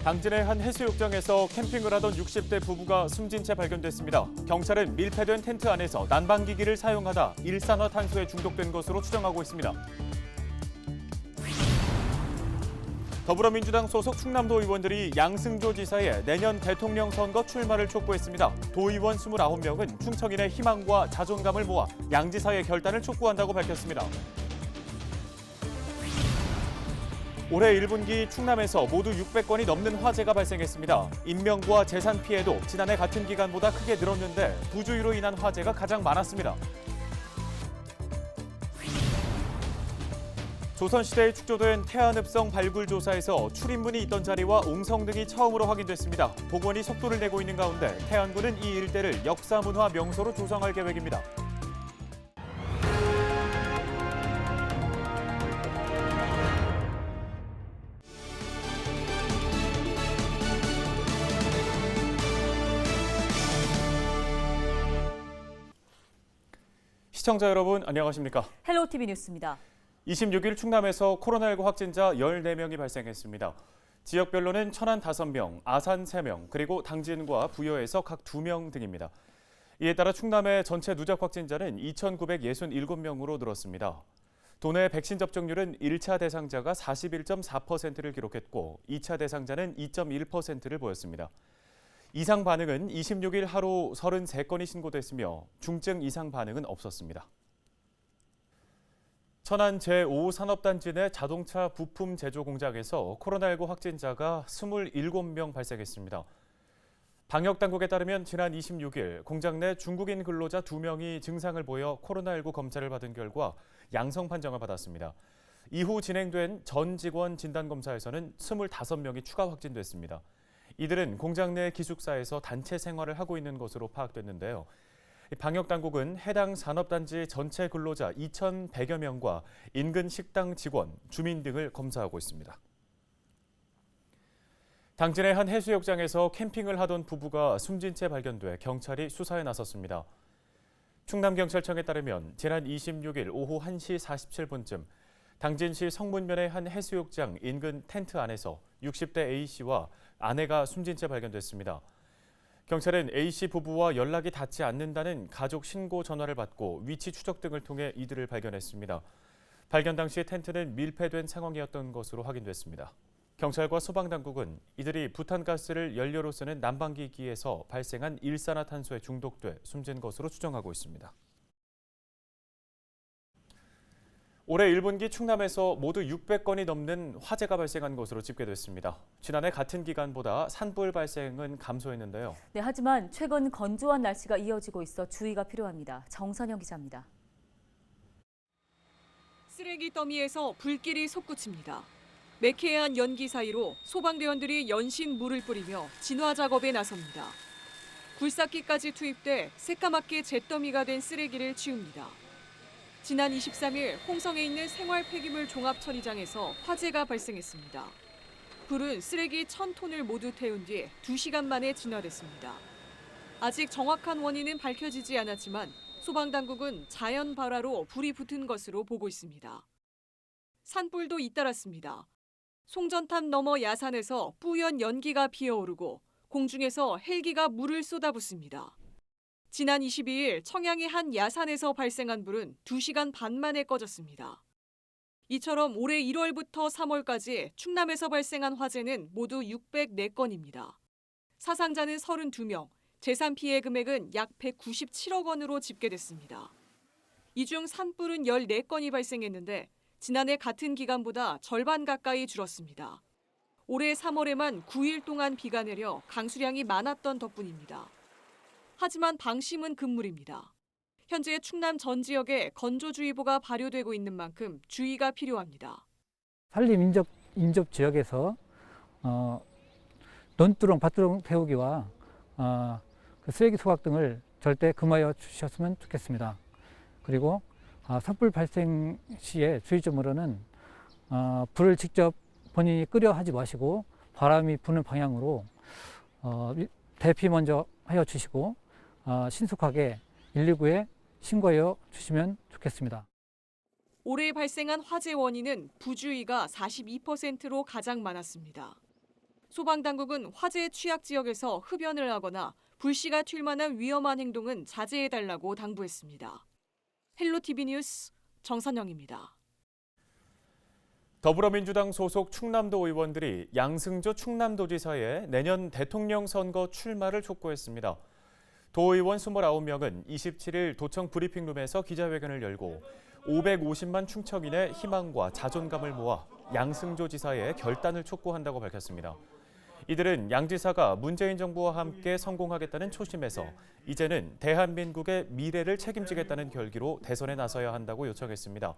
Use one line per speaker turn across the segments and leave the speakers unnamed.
당진의 한 해수욕장에서 캠핑을 하던 60대 부부가 숨진 채 발견됐습니다. 경찰은 밀폐된 텐트 안에서 난방기기를 사용하다 일산화탄소에 중독된 것으로 추정하고 있습니다. 더불어민주당 소속 충남도 의원들이 양승조 지사의 내년 대통령 선거 출마를 촉구했습니다. 도의원 29명은 충청인의 희망과 자존감을 모아 양 지사의 결단을 촉구한다고 밝혔습니다. 올해 1분기 충남에서 모두 600건이 넘는 화재가 발생했습니다. 인명과 재산 피해도 지난해 같은 기간보다 크게 늘었는데 부주의로 인한 화재가 가장 많았습니다. 조선시대에 축조된 태안읍성 발굴 조사에서 출입문이 있던 자리와 옹성 등이 처음으로 확인됐습니다. 복원이 속도를 내고 있는 가운데 태안군은 이 일대를 역사문화 명소로 조성할 계획입니다. 시청자 여러분 안녕하십니까?
헬로티비 뉴스입니다.
26일 충남에서 코로나19 확진자 14명이 발생했습니다. 지역별로는 천안 5명, 아산 3명, 그리고 당진과 부여에서 각 2명 등입니다. 이에 따라 충남의 전체 누적 확진자는 2,967명으로 늘었습니다. 도내 백신 접종률은 1차 대상자가 41.4%를 기록했고 2차 대상자는 2.1%를 보였습니다. 이상 반응은 26일 하루 33건이 신고됐으며 중증 이상 반응은 없었습니다. 천안 제5산업단지 내 자동차 부품 제조 공장에서 코로나19 확진자가 27명 발생했습니다. 방역당국에 따르면 지난 26일 공장 내 중국인 근로자 2명이 증상을 보여 코로나19 검사를 받은 결과 양성 판정을 받았습니다. 이후 진행된 전 직원 진단검사에서는 25명이 추가 확진됐습니다. 이들은 공장 내 기숙사에서 단체 생활을 하고 있는 것으로 파악됐는데요. 방역당국은 해당 산업단지 전체 근로자 2,100여 명과 인근 식당 직원, 주민 등을 검사하고 있습니다. 당진의 한 해수욕장에서 캠핑을 하던 부부가 숨진 채 발견돼 경찰이 수사에 나섰습니다. 충남경찰청에 따르면 지난 26일 오후 1시 47분쯤 당진시 성문면의 한 해수욕장 인근 텐트 안에서 60대 A씨와 아내가 숨진 채 발견됐습니다. 경찰은 A씨 부부와 연락이 닿지 않는다는 가족 신고 전화를 받고 위치 추적 등을 통해 이들을 발견했습니다. 발견 당시 텐트는 밀폐된 상황이었던 것으로 확인됐습니다. 경찰과 소방당국은 이들이 부탄가스를 연료로 쓰는 난방기기에서 발생한 일산화탄소에 중독돼 숨진 것으로 추정하고 있습니다. 올해 1분기 충남에서 모두 600건이 넘는 화재가 발생한 것으로 집계됐습니다. 지난해 같은 기간보다 산불 발생은 감소했는데요.
네, 하지만 최근 건조한 날씨가 이어지고 있어 주의가 필요합니다. 정선영 기자입니다.
쓰레기 더미에서 불길이 솟구칩니다. 매캐한 연기 사이로 소방대원들이 연신 물을 뿌리며 진화 작업에 나섭니다. 굴삭기까지 투입돼 새까맣게 잿더미가 된 쓰레기를 치웁니다. 지난 23일 홍성에 있는 생활 폐기물 종합 처리장에서 화재가 발생했습니다. 불은 쓰레기 1,000톤을 모두 태운 뒤 2시간 만에 진화됐습니다. 아직 정확한 원인은 밝혀지지 않았지만 소방당국은 자연 발화로 불이 붙은 것으로 보고 있습니다. 산불도 잇따랐습니다. 송전탑 너머 야산에서 뿌연 연기가 피어오르고 공중에서 헬기가 물을 쏟아붓습니다. 지난 22일 청양의 한 야산에서 발생한 불은 2시간 반 만에 꺼졌습니다. 이처럼 올해 1월부터 3월까지 충남에서 발생한 화재는 모두 604건입니다. 사상자는 32명, 재산 피해 금액은 약 197억 원으로 집계됐습니다. 이 중 산불은 14건이 발생했는데 지난해 같은 기간보다 절반 가까이 줄었습니다. 올해 3월에만 9일 동안 비가 내려 강수량이 많았던 덕분입니다. 하지만 방심은 금물입니다. 현재 충남 전 지역에 건조주의보가 발효되고 있는 만큼 주의가 필요합니다.
산림 인접 지역에서 논두렁, 밭두렁 태우기와 쓰레기 소각 등을 절대 금하여 주셨으면 좋겠습니다. 그리고 산불 발생 시에 주의점으로는 불을 직접 본인이 끄려 하지 마시고 바람이 부는 방향으로 대피 먼저 하여 주시고 신속하게 119에 신고하여 주시면 좋겠습니다.
올해 발생한 화재 원인은 부주의가 42%로 가장 많았습니다. 소방당국은 화재 취약 지역에서 흡연을 하거나 불씨가 튈 만한 위험한 행동은 자제해달라고 당부했습니다. 헬로티비 뉴스 정선영입니다.
더불어민주당 소속 충남도 의원들이 양승조 충남도지사의 내년 대통령 선거 출마를 촉구했습니다. 도의원 29명은 27일 도청 브리핑룸에서 기자회견을 열고 550만 충청인의 희망과 자존감을 모아 양승조 지사의 결단을 촉구한다고 밝혔습니다. 이들은 양 지사가 문재인 정부와 함께 성공하겠다는 초심에서 이제는 대한민국의 미래를 책임지겠다는 결기로 대선에 나서야 한다고 요청했습니다.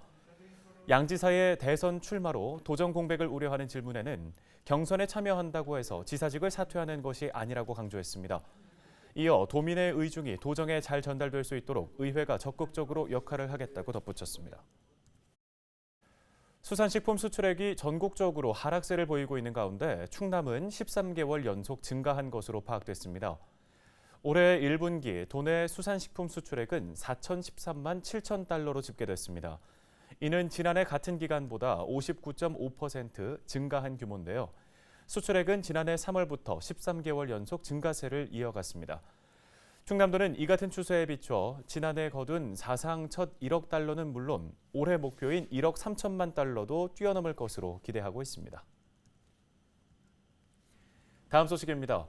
양 지사의 대선 출마로 도정 공백을 우려하는 질문에는 경선에 참여한다고 해서 지사직을 사퇴하는 것이 아니라고 강조했습니다. 이어 도민의 의중이 도정에 잘 전달될 수 있도록 의회가 적극적으로 역할을 하겠다고 덧붙였습니다. 수산식품 수출액이 전국적으로 하락세를 보이고 있는 가운데 충남은 13개월 연속 증가한 것으로 파악됐습니다. 올해 1분기 도내 수산식품 수출액은 4,013만 7천 달러로 집계됐습니다. 이는 지난해 같은 기간보다 59.5% 증가한 규모인데요. 수출액은 지난해 3월부터 13개월 연속 증가세를 이어갔습니다. 충남도는 이 같은 추세에 비춰 지난해 거둔 사상 첫 1억 달러는 물론 올해 목표인 1억 3천만 달러도 뛰어넘을 것으로 기대하고 있습니다. 다음 소식입니다.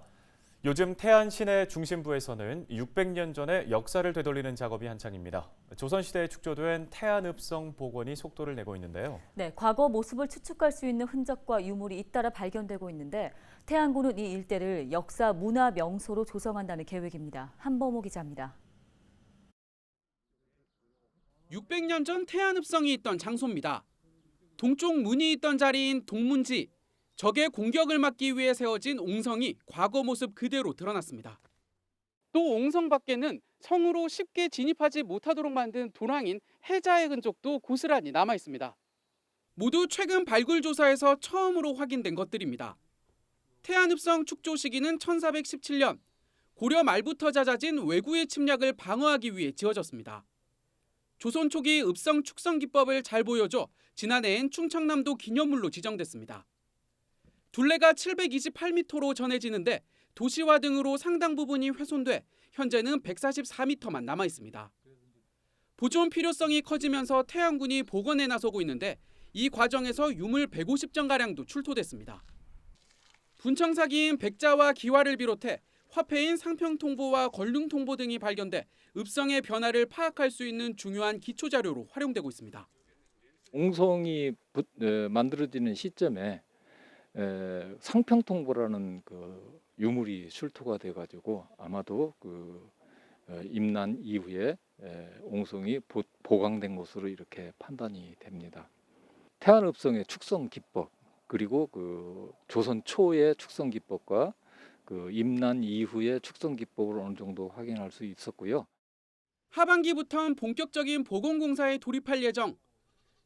요즘 태안 시내 중심부에서는 600년 전의 역사를 되돌리는 작업이 한창입니다. 조선시대에 축조된 태안읍성 복원이 속도를 내고 있는데요.
네, 과거 모습을 추측할 수 있는 흔적과 유물이 잇따라 발견되고 있는데 태안군은 이 일대를 역사 문화 명소로 조성한다는 계획입니다. 한범호 기자입니다.
600년 전 태안읍성이 있던 장소입니다. 동쪽 문이 있던 자리인 동문지, 적의 공격을 막기 위해 세워진 옹성이 과거 모습 그대로 드러났습니다. 또 옹성 밖에는 성으로 쉽게 진입하지 못하도록 만든 도랑인 해자의 흔적도 고스란히 남아 있습니다. 모두 최근 발굴 조사에서 처음으로 확인된 것들입니다. 태안읍성 축조 시기는 1417년, 고려 말부터 잦아진 외구의 침략을 방어하기 위해 지어졌습니다. 조선 초기 읍성 축성 기법을 잘 보여줘 지난해엔 충청남도 기념물로 지정됐습니다. 둘레가 728m로 전해지는데 도시화 등으로 상당 부분이 훼손돼 현재는 144m만 남아 있습니다. 보존 필요성이 커지면서 태안군이 복원에 나서고 있는데 이 과정에서 유물 150점가량도 출토됐습니다. 분청사기인 백자와 기와를 비롯해 화폐인 상평통보와 걸릉통보 등이 발견돼 읍성의 변화를 파악할 수 있는 중요한 기초자료로 활용되고 있습니다.
옹성이 만들어지는 시점에 상평통보라는 그 유물이 출토가 돼가지고 아마도 그 임난 이후에 옹성이 보강된 것으로 이렇게 판단이 됩니다. 태안읍성의 축성 기법 그리고 그 조선 초의 축성 기법과 그 임난 이후의 축성 기법을 어느 정도 확인할 수 있었고요.
하반기부터는 본격적인 복원 공사에 돌입할 예정.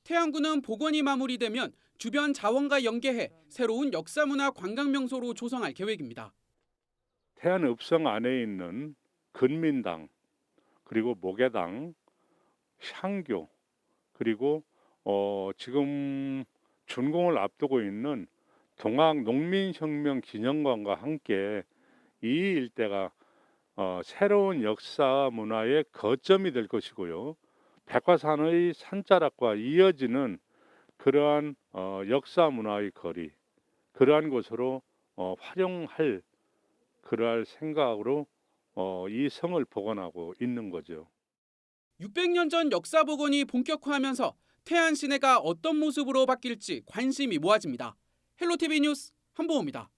태안군은 복원이 마무리되면 주변 자원과 연계해 새로운 역사문화 관광명소로 조성할 계획입니다.
태안읍성 안에 있는 근민당, 그리고 모계당, 향교, 그리고 지금 준공을 앞두고 있는 동학농민혁명기념관과 함께 이 일대가 새로운 역사 문화의 거점이 될 것이고요. 백화산의 산자락과 이어지는 그러한 역사 문화의 거리, 그러한 곳으로 활용할 그러할 생각으로 이 성을 복원하고 있는 거죠.
600년 전 역사 복원이 본격화하면서 태안 시내가 어떤 모습으로 바뀔지 관심이 모아집니다. 헬로티비 뉴스 한보호입니다.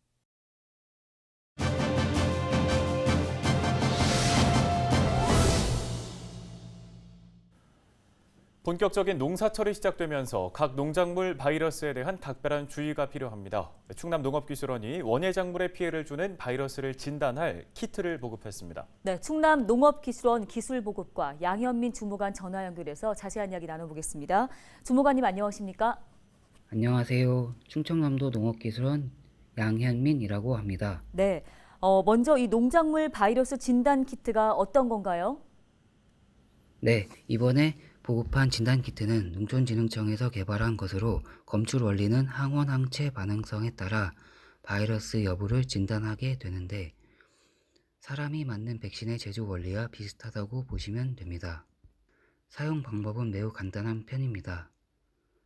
본격적인 농사철이 시작되면서 각 농작물 바이러스에 대한 각별한 주의가 필요합니다. 충남농업기술원이 원예작물에 피해를 주는 바이러스를 진단할 키트를 보급했습니다.
네, 충남농업기술원 기술보급과 양현민 주무관 전화 연결해서 자세한 이야기 나눠보겠습니다. 주무관님 안녕하십니까?
안녕하세요. 충청남도 농업기술원 양현민이라고 합니다.
네, 먼저 이 농작물 바이러스 진단 키트가 어떤 건가요?
네, 이번에 보급한 진단키트는 농촌진흥청에서 개발한 것으로 검출 원리는 항원 항체 반응성에 따라 바이러스 여부를 진단하게 되는데 사람이 맞는 백신의 제조 원리와 비슷하다고 보시면 됩니다. 사용 방법은 매우 간단한 편입니다.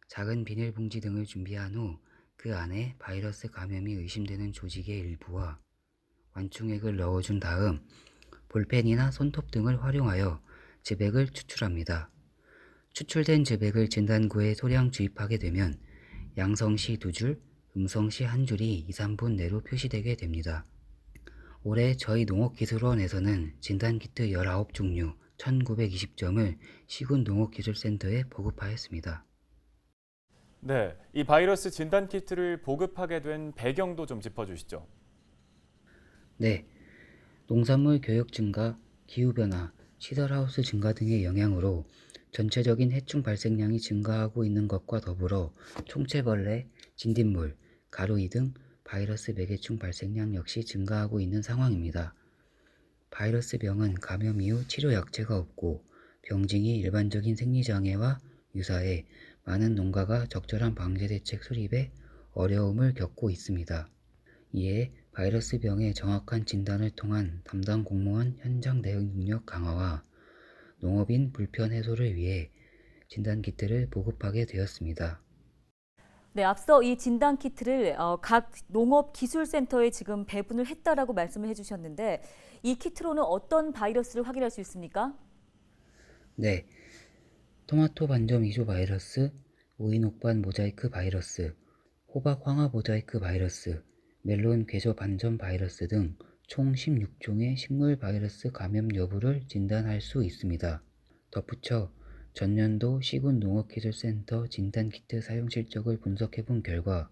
작은 비닐봉지 등을 준비한 후 그 안에 바이러스 감염이 의심되는 조직의 일부와 완충액을 넣어준 다음 볼펜이나 손톱 등을 활용하여 즙액을 추출합니다. 추출된 즙액을 진단구에 소량 주입하게 되면 양성시 2줄, 음성시 1줄이 2, 3분 내로 표시되게 됩니다. 올해 저희 농업기술원에서는 진단키트 19종류 1920점을 시군농업기술센터에 보급하였습니다.
네, 이 바이러스 진단 키트를 보급하게 된 배경도 좀 짚어주시죠.
네, 농산물 교역 증가, 기후변화, 시설하우스 증가 등의 영향으로 전체적인 해충 발생량이 증가하고 있는 것과 더불어 총체벌레, 진딧물, 가루이 등 바이러스 매개충 발생량 역시 증가하고 있는 상황입니다. 바이러스 병은 감염 이후 치료 약제가 없고 병증이 일반적인 생리장애와 유사해 많은 농가가 적절한 방제 대책 수립에 어려움을 겪고 있습니다. 이에 바이러스 병의 정확한 진단을 통한 담당 공무원 현장 대응 능력 강화와 농업인 불편 해소를 위해 진단키트를 보급하게 되었습니다.
네, 앞서 이 진단 키트를 각 농업기술센터에 지금 배분을 했다라고 말씀을 해주셨는데 이 키트로는 어떤 바이러스를 확인할 수 있습니까?
네, 토마토 반점 이조 바이러스, 오이 녹반 모자이크 바이러스, 호박 황화 모자이크 바이러스, 멜론 괴저 반점 바이러스 등 총 16종의 식물 바이러스 감염 여부를 진단할 수 있습니다. 덧붙여 전년도 시군농업기술센터 진단키트 사용 실적을 분석해본 결과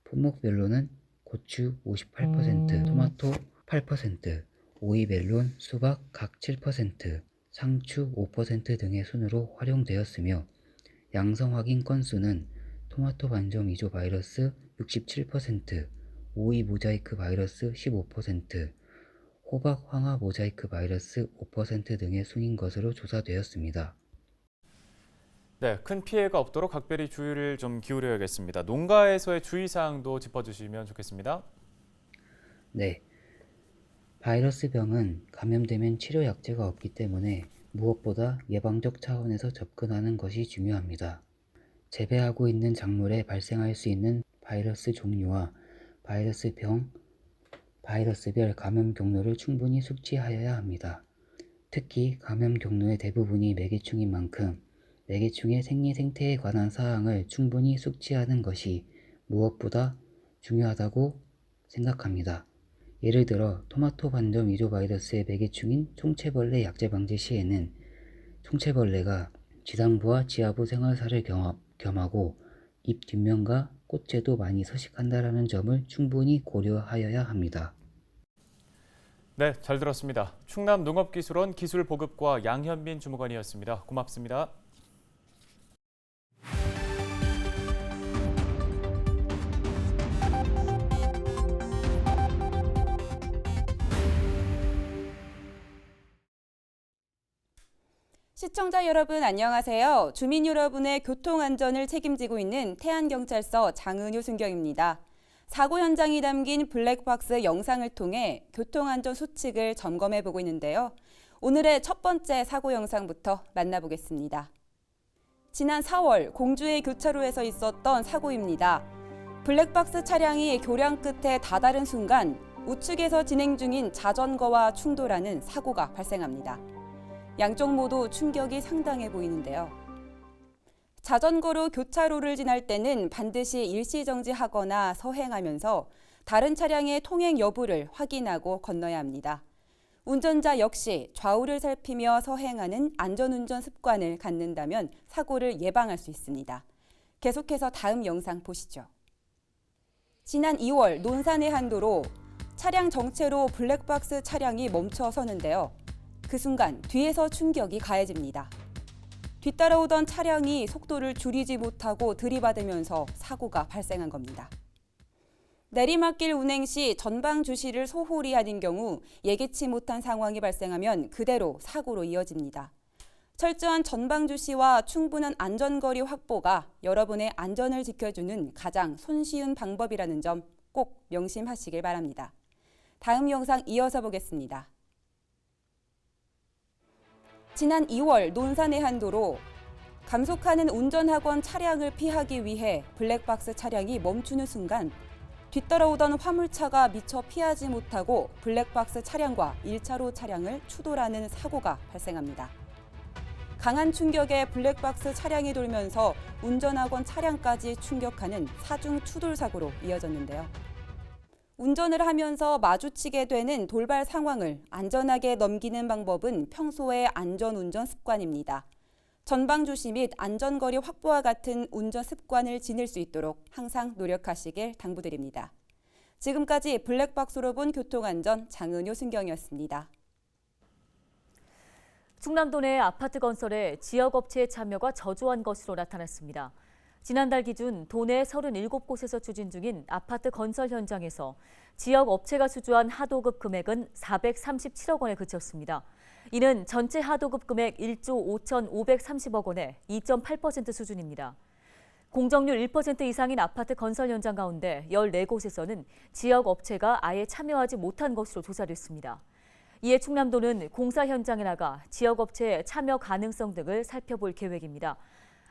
품목별로는 고추 58%, 토마토 8%, 오이, 멜론, 수박 각 7%, 상추 5% 등의 순으로 활용되었으며 양성 확인 건수는 토마토 반점 이조 바이러스 67%, 오이 모자이크 바이러스 15%, 호박 황화 모자이크 바이러스 5% 등의 순인 것으로 조사되었습니다.
네, 큰 피해가 없도록 각별히 주의를 좀 기울여야겠습니다. 농가에서의 주의사항도 짚어주시면 좋겠습니다.
네, 바이러스 병은 감염되면 치료 약제가 없기 때문에 무엇보다 예방적 차원에서 접근하는 것이 중요합니다. 재배하고 있는 작물에 발생할 수 있는 바이러스 종류와 바이러스 병, 바이러스별 감염 경로를 충분히 숙지하여야 합니다. 특히 감염 경로의 대부분이 매개충인 만큼 매개충의 생리 생태에 관한 사항을 충분히 숙지하는 것이 무엇보다 중요하다고 생각합니다. 예를 들어 토마토 반점 이조 바이러스의 매개충인 총체벌레 약제 방지 시에는 총체벌레가 지상부와 지하부 생활사를 겸하고 잎 뒷면과 꽃에도 많이 서식한다는 점을 충분히 고려하여야 합니다.
네, 잘 들었습니다. 충남 농업기술원 기술보급과 양현민 주무관이었습니다. 고맙습니다.
시청자 여러분 안녕하세요. 주민 여러분의 교통안전을 책임지고 있는 태안경찰서 장은유 순경입니다. 사고 현장이 담긴 블랙박스 영상을 통해 교통안전 수칙을 점검해보고 있는데요. 오늘의 첫 번째 사고 영상부터 만나보겠습니다. 지난 4월 공주의 교차로에서 있었던 사고입니다. 블랙박스 차량이 교량 끝에 다다른 순간 우측에서 진행 중인 자전거와 충돌하는 사고가 발생합니다. 양쪽 모두 충격이 상당해 보이는데요. 자전거로 교차로를 지날 때는 반드시 일시정지하거나 서행하면서 다른 차량의 통행 여부를 확인하고 건너야 합니다. 운전자 역시 좌우를 살피며 서행하는 안전운전 습관을 갖는다면 사고를 예방할 수 있습니다. 계속해서 다음 영상 보시죠. 지난 2월 논산의 한 도로 차량 정체로 블랙박스 차량이 멈춰 서는데요. 그 순간 뒤에서 충격이 가해집니다. 뒤따라오던 차량이 속도를 줄이지 못하고 들이받으면서 사고가 발생한 겁니다. 내리막길 운행 시 전방 주시를 소홀히 하는 경우 예기치 못한 상황이 발생하면 그대로 사고로 이어집니다. 철저한 전방 주시와 충분한 안전거리 확보가 여러분의 안전을 지켜주는 가장 손쉬운 방법이라는 점 꼭 명심하시길 바랍니다. 다음 영상 이어서 보겠습니다. 지난 2월 논산의 한 도로 감속하는 운전학원 차량을 피하기 위해 블랙박스 차량이 멈추는 순간 뒤따라오던 화물차가 미처 피하지 못하고 블랙박스 차량과 1차로 차량을 추돌하는 사고가 발생합니다. 강한 충격에 블랙박스 차량이 돌면서 운전학원 차량까지 충격하는 사중 추돌 사고로 이어졌는데요. 운전을 하면서 마주치게 되는 돌발 상황을 안전하게 넘기는 방법은 평소의 안전운전 습관입니다. 전방주시 및 안전거리 확보와 같은 운전 습관을 지닐 수 있도록 항상 노력하시길 당부드립니다. 지금까지 블랙박스로 본 교통안전 장은효 순경이었습니다.
충남도 내 아파트 건설에 지역업체의 참여가 저조한 것으로 나타났습니다. 지난달 기준 도내 37곳에서 추진 중인 아파트 건설 현장에서 지역 업체가 수주한 하도급 금액은 437억 원에 그쳤습니다. 이는 전체 하도급 금액 1조 5,530억 원의 2.8% 수준입니다. 공정률 1% 이상인 아파트 건설 현장 가운데 14곳에서는 지역 업체가 아예 참여하지 못한 것으로 조사됐습니다. 이에 충남도는 공사 현장에 나가 지역 업체의 참여 가능성 등을 살펴볼 계획입니다.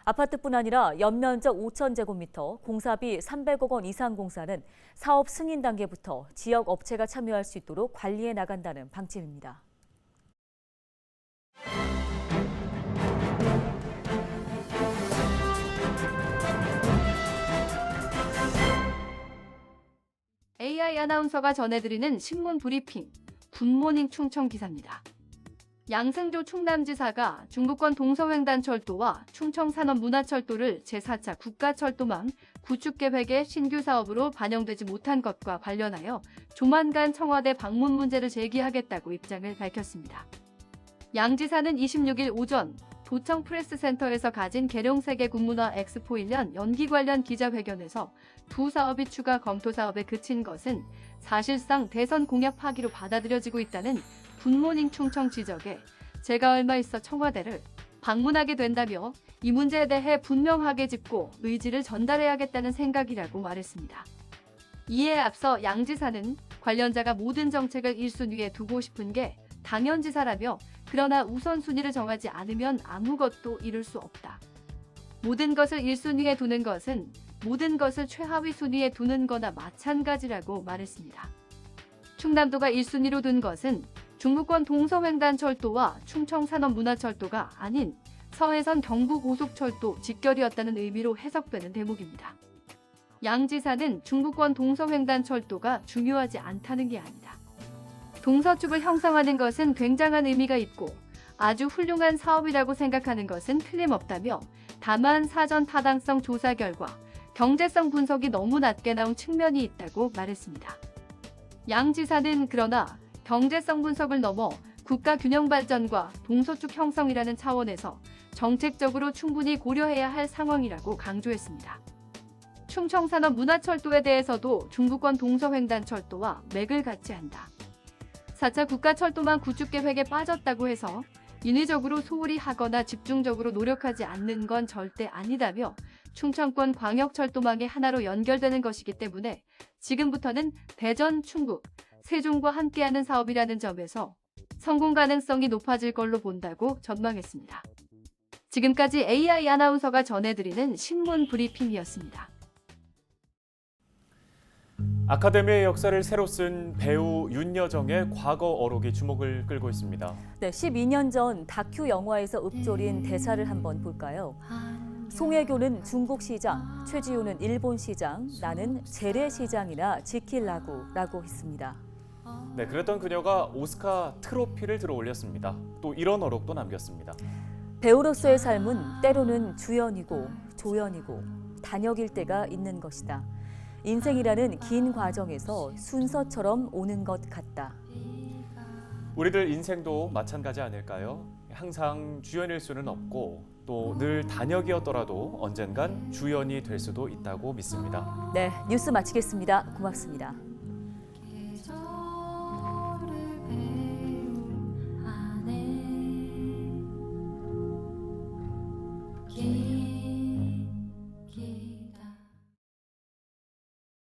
아파트뿐 아니라 연면적 5,000제곱미터, 공사비 300억 원 이상 공사는 사업 승인 단계부터 지역 업체가 참여할 수 있도록 관리해 나간다는 방침입니다.
AI 아나운서가 전해드리는 신문 브리핑, 굿모닝 충청 기사입니다. 양승조 충남지사가 중부권 동서횡단철도와 충청산업문화철도를 제4차 국가철도망 구축계획의 신규 사업으로 반영되지 못한 것과 관련하여 조만간 청와대 방문 문제를 제기하겠다고 입장을 밝혔습니다. 양 지사는 26일 오전 도청 프레스센터에서 가진 계룡세계 군문화 엑스포 1년 연기 관련 기자회견에서 두 사업이 추가 검토 사업에 그친 것은 사실상 대선 공약 파기로 받아들여지고 있다는 굿모닝 충청 지적에 제가 얼마 있어 청와대를 방문하게 된다며 이 문제에 대해 분명하게 짚고 의지를 전달해야겠다는 생각이라고 말했습니다. 이에 앞서 양 지사는 관련자가 모든 정책을 1순위에 두고 싶은 게 당연지사라며 그러나 우선순위를 정하지 않으면 아무것도 이룰 수 없다. 모든 것을 1순위에 두는 것은 모든 것을 최하위 순위에 두는 거나 마찬가지라고 말했습니다. 충남도가 1순위로 둔 것은 중부권 동서횡단철도와 충청산업문화철도가 아닌 서해선 경부고속철도 직결이었다는 의미로 해석되는 대목입니다. 양 지사는 중부권 동서횡단철도가 중요하지 않다는 게 아니다. 동서축을 형성하는 것은 굉장한 의미가 있고 아주 훌륭한 사업이라고 생각하는 것은 틀림없다며 다만 사전 타당성 조사 결과 경제성 분석이 너무 낮게 나온 측면이 있다고 말했습니다. 양 지사는 그러나 경제성 분석을 넘어 국가 균형 발전과 동서축 형성이라는 차원에서 정책적으로 충분히 고려해야 할 상황이라고 강조했습니다. 충청산업문화철도에 대해서도 중부권 동서횡단철도와 맥을 같이 한다. 4차 국가철도망 구축계획에 빠졌다고 해서 인위적으로 소홀히 하거나 집중적으로 노력하지 않는 건 절대 아니다며 충청권 광역철도망의 하나로 연결되는 것이기 때문에 지금부터는 대전, 충북, 세종과 함께하는 사업이라는 점에서 성공 가능성이 높아질 걸로 본다고 전망했습니다. 지금까지 AI 아나운서가 전해드리는 신문 브리핑이었습니다.
아카데미의 역사를 새로 쓴 배우 윤여정의 과거 어록이 주목을 끌고 있습니다.
네, 12년 전 다큐 영화에서 읊조린 대사를 한번 볼까요? 송혜교는 중국 시장, 최지우는 일본 시장, 나는 재래시장이나 지킬라고라고 했습니다.
네, 그랬던 그녀가 오스카 트로피를 들어 올렸습니다. 또 이런 어록도 남겼습니다.
배우로서의 삶은 때로는 주연이고 조연이고 단역일 때가 있는 것이다. 인생이라는 긴 과정에서 순서처럼 오는 것 같다.
우리들 인생도 마찬가지 아닐까요? 항상 주연일 수는 없고 또 늘 단역이었더라도 언젠간 주연이 될 수도 있다고 믿습니다.
네, 뉴스 마치겠습니다. 고맙습니다.